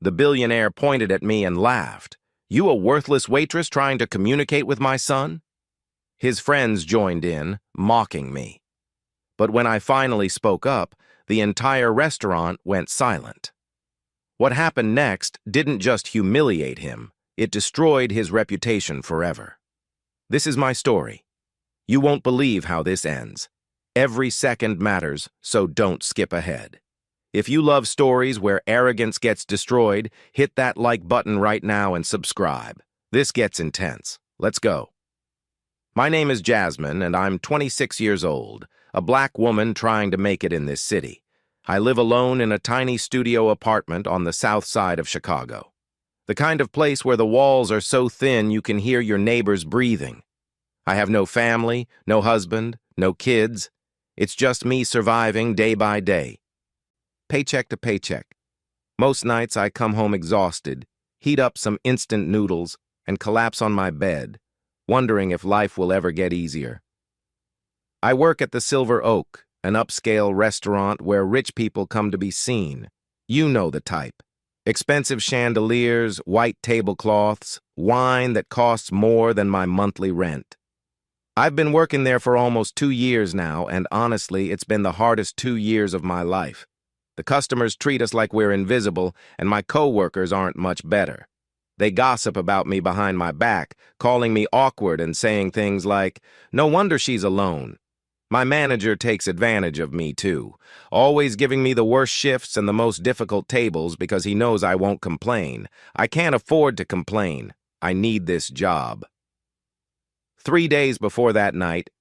The billionaire pointed at me and laughed. "You a worthless waitress trying to communicate with my son?" His friends joined in, mocking me. But when I finally spoke up, the entire restaurant went silent. What happened next didn't just humiliate him, it destroyed his reputation forever. This is my story. You won't believe how this ends. Every second matters, so don't skip ahead. If you love stories where arrogance gets destroyed, hit that like button right now and subscribe. This gets intense. Let's go. My name is Jasmine, and I'm 26 years old, a black woman trying to make it in this city. I live alone in a tiny studio apartment on the south side of Chicago. The kind of place where the walls are so thin you can hear your neighbors breathing. I have no family, no husband, no kids. It's just me surviving day by day. Paycheck to paycheck. Most nights I come home exhausted, heat up some instant noodles, and collapse on my bed, wondering if life will ever get easier. I work at the Silver Oak, an upscale restaurant where rich people come to be seen. You know the type. Expensive chandeliers, white tablecloths, wine that costs more than my monthly rent. I've been working there for almost 2 years now, and honestly, it's been the hardest 2 years of my life. The customers treat us like we're invisible, and my coworkers aren't much better. They gossip about me behind my back, calling me awkward and saying things like, "No wonder she's alone." My manager takes advantage of me, too, always giving me the worst shifts and the most difficult tables because he knows I won't complain. I can't afford to complain. I need this job. 3 days before that night,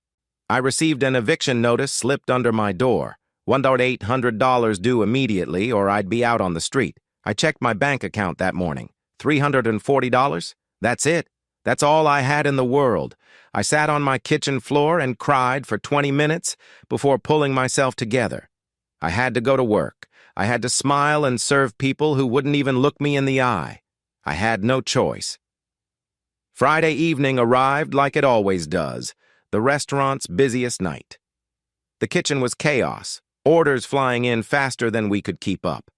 I received an eviction notice slipped under my door. $1,800 due immediately or I'd be out on the street. I checked my bank account that morning. $340? That's it. That's all I had in the world. I sat on my kitchen floor and cried for 20 minutes before pulling myself together. I had to go to work. I had to smile and serve people who wouldn't even look me in the eye. I had no choice. Friday evening arrived like it always does, the restaurant's busiest night. The kitchen was chaos, orders flying in faster than we could keep up.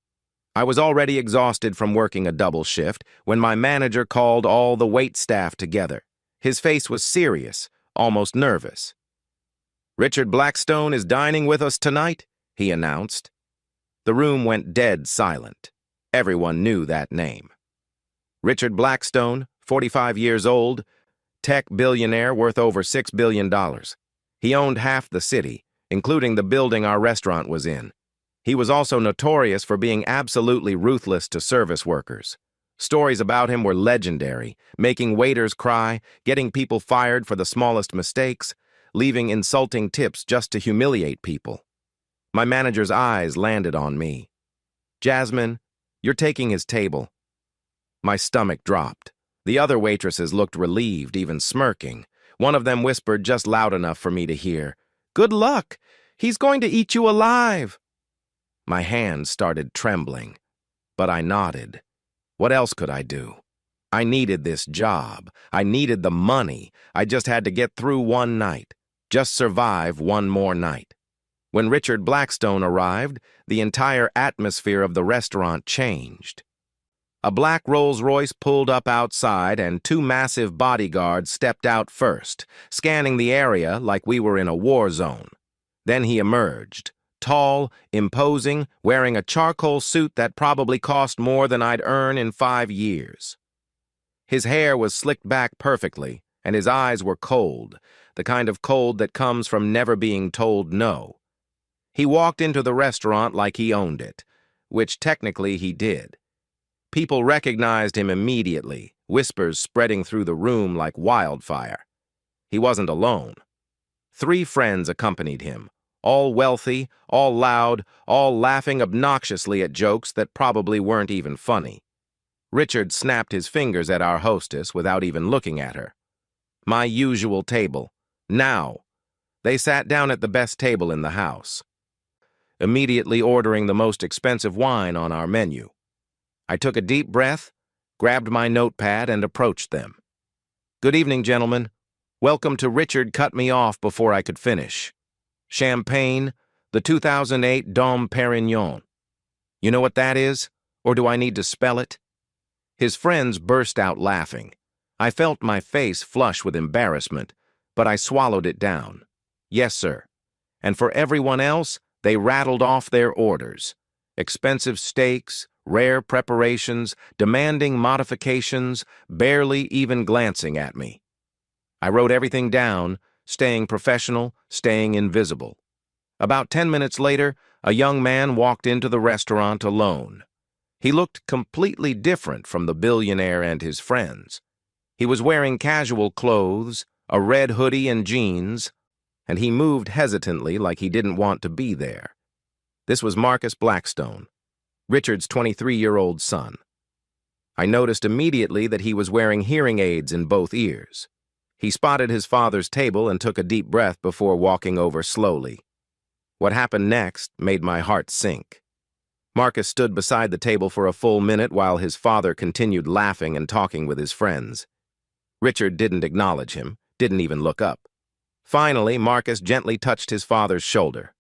I was already exhausted from working a double shift when my manager called all the wait staff together. His face was serious, almost nervous. "Richard Blackstone is dining with us tonight," he announced. The room went dead silent. Everyone knew that name. Richard Blackstone, 45 years old, tech billionaire worth over $6 billion. He owned half the city, including the building our restaurant was in. He was also notorious for being absolutely ruthless to service workers. Stories about him were legendary, making waiters cry, getting people fired for the smallest mistakes, leaving insulting tips just to humiliate people. My manager's eyes landed on me. "Jasmine, you're taking his table." My stomach dropped. The other waitresses looked relieved, even smirking. One of them whispered just loud enough for me to hear, "Good luck! He's going to eat you alive!" My hands started trembling, but I nodded. What else could I do? I needed this job. I needed the money. I just had to get through one night. Just survive one more night. When Richard Blackstone arrived, the entire atmosphere of the restaurant changed. A black Rolls-Royce pulled up outside and 2 massive bodyguards stepped out first, scanning the area like we were in a war zone. Then he emerged. Tall, imposing, wearing a charcoal suit that probably cost more than I'd earn in 5 years. His hair was slicked back perfectly, and his eyes were cold, the kind of cold that comes from never being told no. He walked into the restaurant like he owned it, which technically he did. People recognized him immediately, whispers spreading through the room like wildfire. He wasn't alone. 3 friends accompanied him. All wealthy, all loud, all laughing obnoxiously at jokes that probably weren't even funny. Richard snapped his fingers at our hostess without even looking at her. "My usual table. Now." They sat down at the best table in the house, immediately ordering the most expensive wine on our menu. I took a deep breath, grabbed my notepad, and approached them. "Good evening, gentlemen. Welcome to Richard Cut Me Off Before I Could Finish. Champagne, the 2008 Dom Perignon. You know what that is? Or do I need to spell it? His friends burst out laughing. I felt my face flush with embarrassment, but I swallowed it down. Yes, sir. And for everyone else, they rattled off their orders. Expensive steaks, rare preparations, demanding modifications, barely even glancing at me. I wrote everything down, staying professional, staying invisible. About 10 minutes later, a young man walked into the restaurant alone. He looked completely different from the billionaire and his friends. He was wearing casual clothes, a red hoodie and jeans, and he moved hesitantly like he didn't want to be there. This was Marcus Blackstone, Richard's 23-year-old son. I noticed immediately that he was wearing hearing aids in both ears. He spotted his father's table and took a deep breath before walking over slowly. What happened next made my heart sink. Marcus stood beside the table for a full minute while his father continued laughing and talking with his friends. Richard didn't acknowledge him, didn't even look up. Finally, Marcus gently touched his father's shoulder.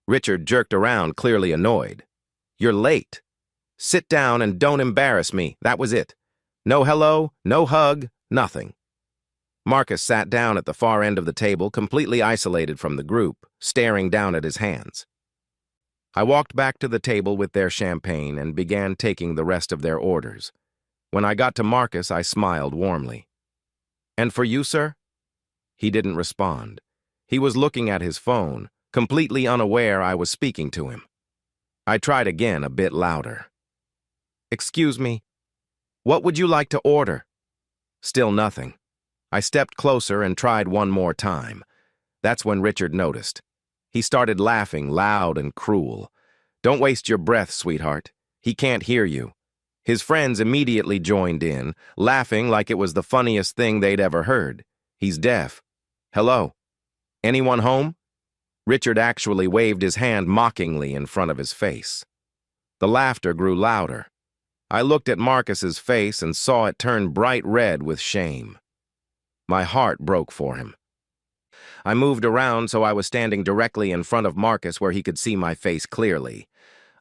Richard jerked around, clearly annoyed. "You're late. Sit down and don't embarrass me, that was it. No hello, no hug, nothing." Marcus sat down at the far end of the table, completely isolated from the group, staring down at his hands. I walked back to the table with their champagne and began taking the rest of their orders. When I got to Marcus, I smiled warmly. "And for you, sir?" He didn't respond. He was looking at his phone, completely unaware I was speaking to him. I tried again, a bit louder. "Excuse me, what would you like to order?" Still nothing. I stepped closer and tried one more time. That's when Richard noticed. He started laughing loud and cruel. "Don't waste your breath, sweetheart. He can't hear you." His friends immediately joined in, laughing like it was the funniest thing they'd ever heard. "He's deaf. Hello? Anyone home?" Richard actually waved his hand mockingly in front of his face. The laughter grew louder. I looked at Marcus's face and saw it turn bright red with shame. My heart broke for him. I moved around so I was standing directly in front of Marcus where he could see my face clearly.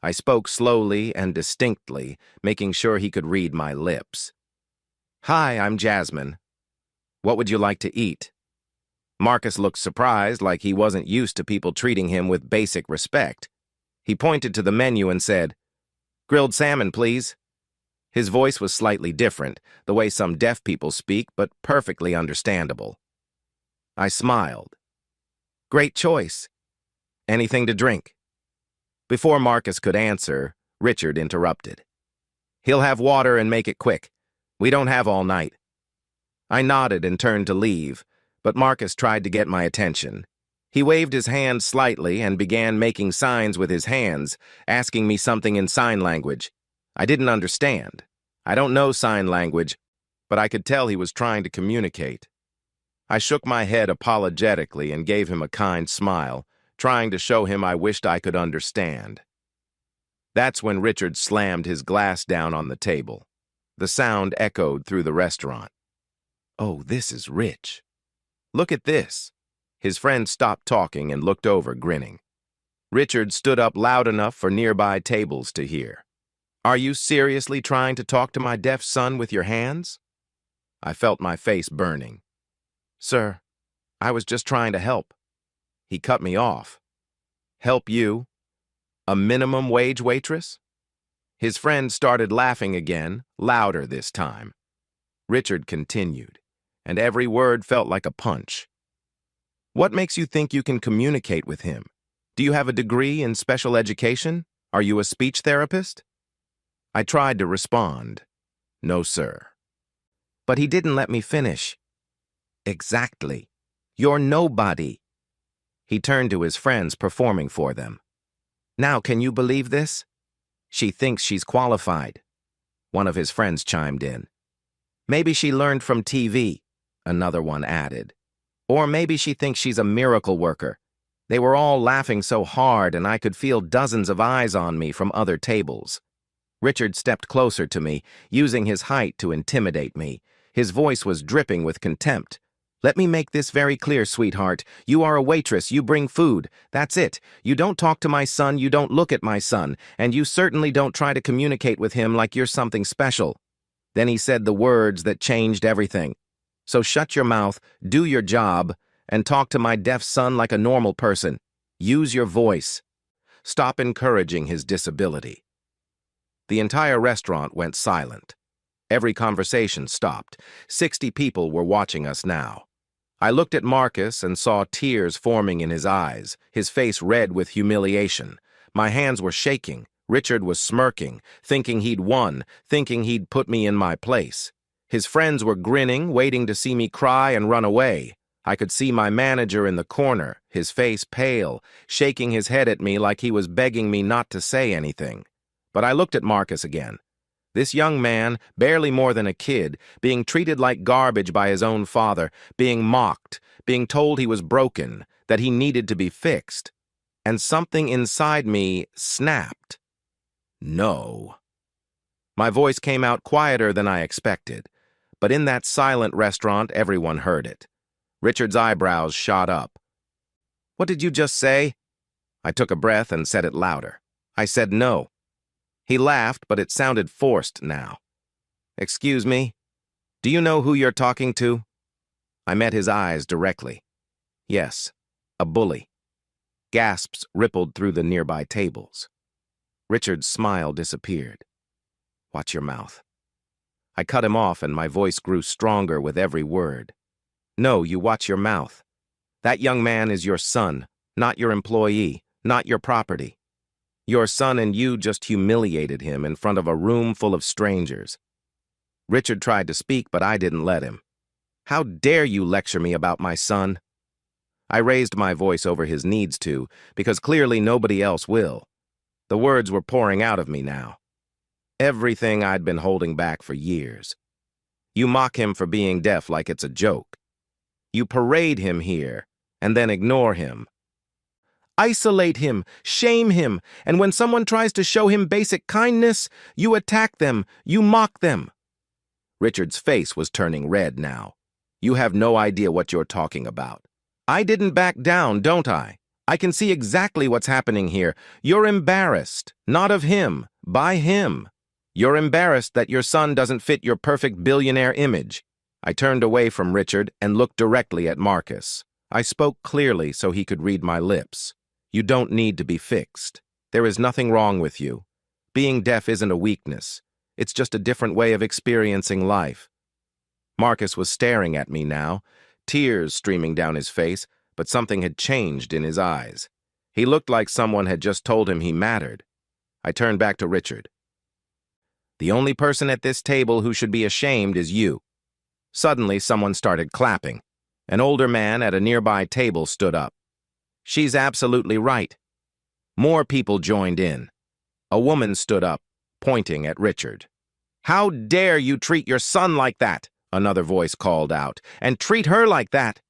I spoke slowly and distinctly, making sure he could read my lips. "Hi, I'm Jasmine. What would you like to eat?" Marcus looked surprised, like he wasn't used to people treating him with basic respect. He pointed to the menu and said, "Grilled salmon, please." His voice was slightly different, the way some deaf people speak, but perfectly understandable. I smiled. "Great choice. Anything to drink?" Before Marcus could answer, Richard interrupted. "He'll have water and make it quick. We don't have all night." I nodded and turned to leave, but Marcus tried to get my attention. He waved his hand slightly and began making signs with his hands, asking me something in sign language. I didn't understand. I don't know sign language, but I could tell he was trying to communicate. I shook my head apologetically and gave him a kind smile, trying to show him I wished I could understand. That's when Richard slammed his glass down on the table. The sound echoed through the restaurant. "Oh, this is rich. Look at this." His friend stopped talking and looked over, grinning. Richard stood up loud enough for nearby tables to hear. "Are you seriously trying to talk to my deaf son with your hands?" I felt my face burning. "Sir, I was just trying to help." He cut me off. "Help you? A minimum wage waitress?" His friend started laughing again, louder this time. Richard continued, and every word felt like a punch. "What makes you think you can communicate with him? Do you have a degree in special education? Are you a speech therapist?" I tried to respond. "No, sir." But he didn't let me finish. "Exactly. You're nobody." He turned to his friends performing for them. "Now, can you believe this? She thinks she's qualified." One of his friends chimed in. "Maybe she learned from TV," another one added. "Or maybe she thinks she's a miracle worker." They were all laughing so hard, and I could feel dozens of eyes on me from other tables. Richard stepped closer to me, using his height to intimidate me. His voice was dripping with contempt. Let me make this very clear, sweetheart. You are a waitress, you bring food. That's it. You don't talk to my son, you don't look at my son, and you certainly don't try to communicate with him like you're something special. Then he said the words that changed everything. So shut your mouth, do your job, and talk to my deaf son like a normal person. Use your voice. Stop encouraging his disability. The entire restaurant went silent. Every conversation stopped. 60 people were watching us now. I looked at Marcus and saw tears forming in his eyes, his face red with humiliation. My hands were shaking. Richard was smirking, thinking he'd won, thinking he'd put me in my place. His friends were grinning, waiting to see me cry and run away. I could see my manager in the corner, his face pale, shaking his head at me like he was begging me not to say anything. But I looked at Marcus again. This young man, barely more than a kid, being treated like garbage by his own father, being mocked, being told he was broken, that he needed to be fixed. And something inside me snapped. No. My voice came out quieter than I expected, but in that silent restaurant, everyone heard it. Richard's eyebrows shot up. What did you just say? I took a breath and said it louder. I said no. He laughed, but it sounded forced now. Excuse me? Do you know who you're talking to? I met his eyes directly. Yes, a bully. Gasps rippled through the nearby tables. Richard's smile disappeared. Watch your mouth. I cut him off and my voice grew stronger with every word. No, you watch your mouth. That young man is your son, not your employee, not your property. Your son and you just humiliated him in front of a room full of strangers. Richard tried to speak, but I didn't let him. How dare you lecture me about my son? I raised my voice over his needs to, because clearly nobody else will. The words were pouring out of me now. Everything I'd been holding back for years. You mock him for being deaf like it's a joke. You parade him here, and then ignore him. Isolate him, shame him, and when someone tries to show him basic kindness, you attack them, you mock them. Richard's face was turning red now. You have no idea what you're talking about. I didn't back down, don't I? I can see exactly what's happening here. You're embarrassed, not of him, by him. You're embarrassed that your son doesn't fit your perfect billionaire image. I turned away from Richard and looked directly at Marcus. I spoke clearly so he could read my lips. You don't need to be fixed. There is nothing wrong with you. Being deaf isn't a weakness. It's just a different way of experiencing life. Marcus was staring at me now, tears streaming down his face, but something had changed in his eyes. He looked like someone had just told him he mattered. I turned back to Richard. The only person at this table who should be ashamed is you. Suddenly, someone started clapping. An older man at a nearby table stood up. She's absolutely right. More people joined in. A woman stood up, pointing at Richard. How dare you treat your son like that? Another voice called out. And treat her like that.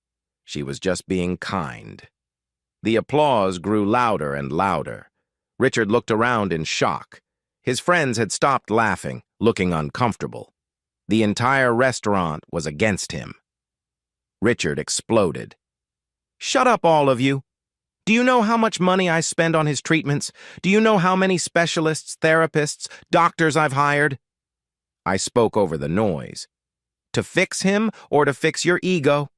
She was just being kind. The applause grew louder and louder. Richard looked around in shock. His friends had stopped laughing, looking uncomfortable. The entire restaurant was against him. Richard exploded. Shut up, all of you. Do you know how much money I spend on his treatments? Do you know how many specialists, therapists, doctors I've hired? I spoke over the noise. To fix him or to fix your ego?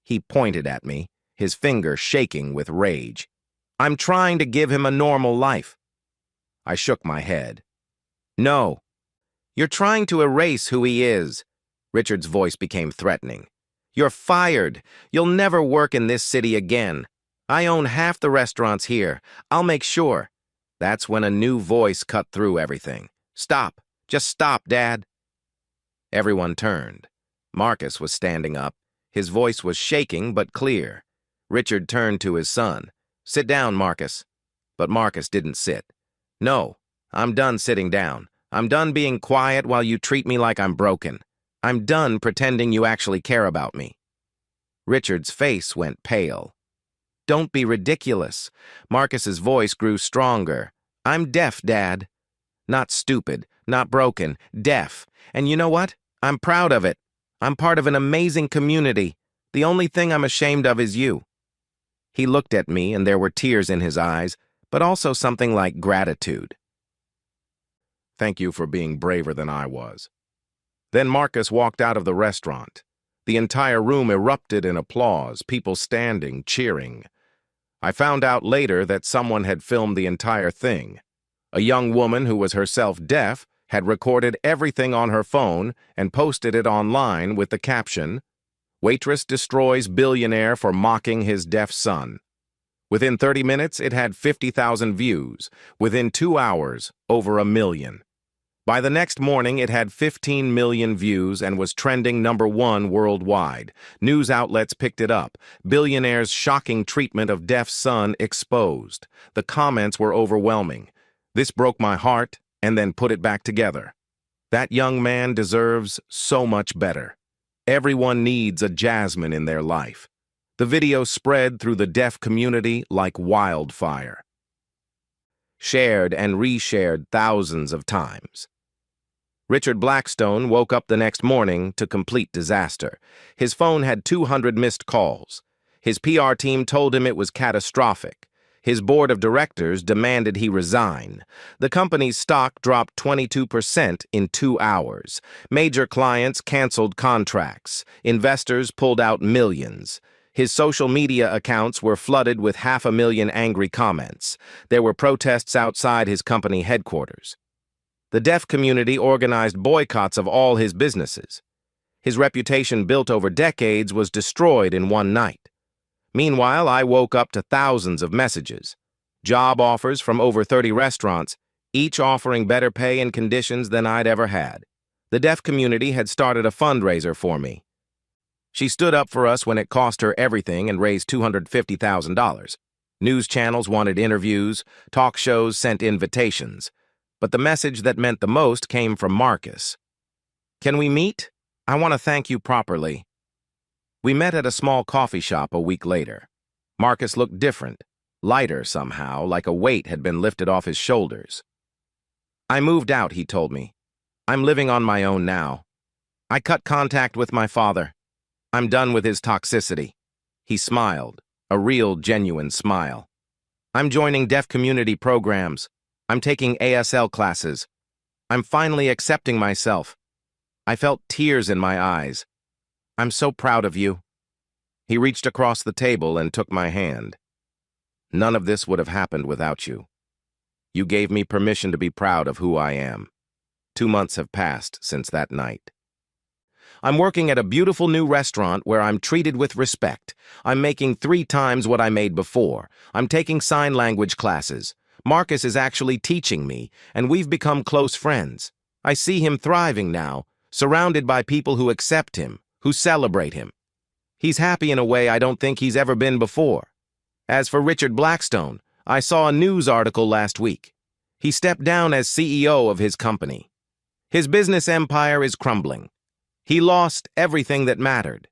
He pointed at me, his finger shaking with rage. I'm trying to give him a normal life. I shook my head. No. You're trying to erase who he is. Richard's voice became threatening. You're fired. You'll never work in this city again. I own half the restaurants here. I'll make sure. That's when a new voice cut through everything. Stop. Just stop, Dad. Everyone turned. Marcus was standing up. His voice was shaking but clear. Richard turned to his son. Sit down, Marcus. But Marcus didn't sit. No, I'm done sitting down. I'm done being quiet while you treat me like I'm broken. I'm done pretending you actually care about me. Richard's face went pale. Don't be ridiculous. Marcus's voice grew stronger. I'm deaf, Dad. Not stupid, not broken, deaf. And you know what? I'm proud of it. I'm part of an amazing community. The only thing I'm ashamed of is you." He looked at me, and there were tears in his eyes, but also something like gratitude. "Thank you for being braver than I was." Then Marcus walked out of the restaurant. The entire room erupted in applause, people standing, cheering. I found out later that someone had filmed the entire thing. A young woman who was herself deaf had recorded everything on her phone and posted it online with the caption, "Waitress destroys billionaire for mocking his deaf son." Within 30 minutes, it had 50,000 views. Within 2 hours, over 1 million. By the next morning, it had 15 million views and was trending #1 worldwide. News outlets picked it up. Billionaire's shocking treatment of deaf son exposed. The comments were overwhelming. This broke my heart and then put it back together. That young man deserves so much better. Everyone needs a Jasmine in their life. The video spread through the deaf community like wildfire. Shared and reshared thousands of times. Richard Blackstone woke up the next morning to complete disaster. His phone had 200 missed calls. His PR team told him it was catastrophic. His board of directors demanded he resign. The company's stock dropped 22% in 2 hours. Major clients canceled contracts. Investors pulled out millions. His social media accounts were flooded with 500,000 angry comments. There were protests outside his company headquarters. The deaf community organized boycotts of all his businesses. His reputation built over decades was destroyed in one night. Meanwhile, I woke up to thousands of messages. Job offers from over 30 restaurants, each offering better pay and conditions than I'd ever had. The deaf community had started a fundraiser for me. She stood up for us when it cost her everything and raised $250,000. News channels wanted interviews, talk shows sent invitations. But the message that meant the most came from Marcus. "Can we meet? I want to thank you properly." We met at a small coffee shop a week later. Marcus looked different, lighter somehow, like a weight had been lifted off his shoulders. "I moved out," he told me. "I'm living on my own now. I cut contact with my father. I'm done with his toxicity." He smiled, a real, genuine smile. "I'm joining deaf community programs. I'm taking ASL classes. I'm finally accepting myself." I felt tears in my eyes. "I'm so proud of you." He reached across the table and took my hand. "None of this would have happened without you. You gave me permission to be proud of who I am." 2 months have passed since that night. I'm working at a beautiful new restaurant where I'm treated with respect. I'm making 3 times what I made before. I'm taking sign language classes. Marcus is actually teaching me, and we've become close friends. I see him thriving now, surrounded by people who accept him, who celebrate him. He's happy in a way I don't think he's ever been before. As for Richard Blackstone, I saw a news article last week. He stepped down as CEO of his company. His business empire is crumbling. He lost everything that mattered: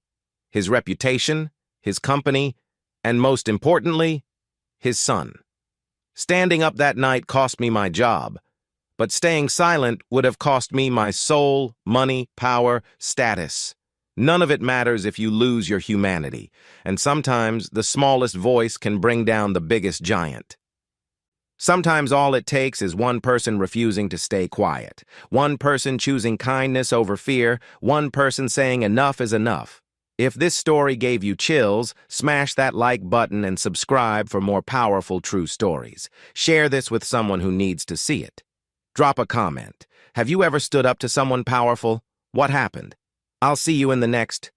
his reputation, his company, and most importantly, his son. Standing up that night cost me my job, but staying silent would have cost me my soul, money, power, status. None of it matters if you lose your humanity, and sometimes the smallest voice can bring down the biggest giant. Sometimes all it takes is one person refusing to stay quiet, one person choosing kindness over fear, one person saying enough is enough. If this story gave you chills, smash that like button and subscribe for more powerful true stories. Share this with someone who needs to see it. Drop a comment. Have you ever stood up to someone powerful? What happened? I'll see you in the next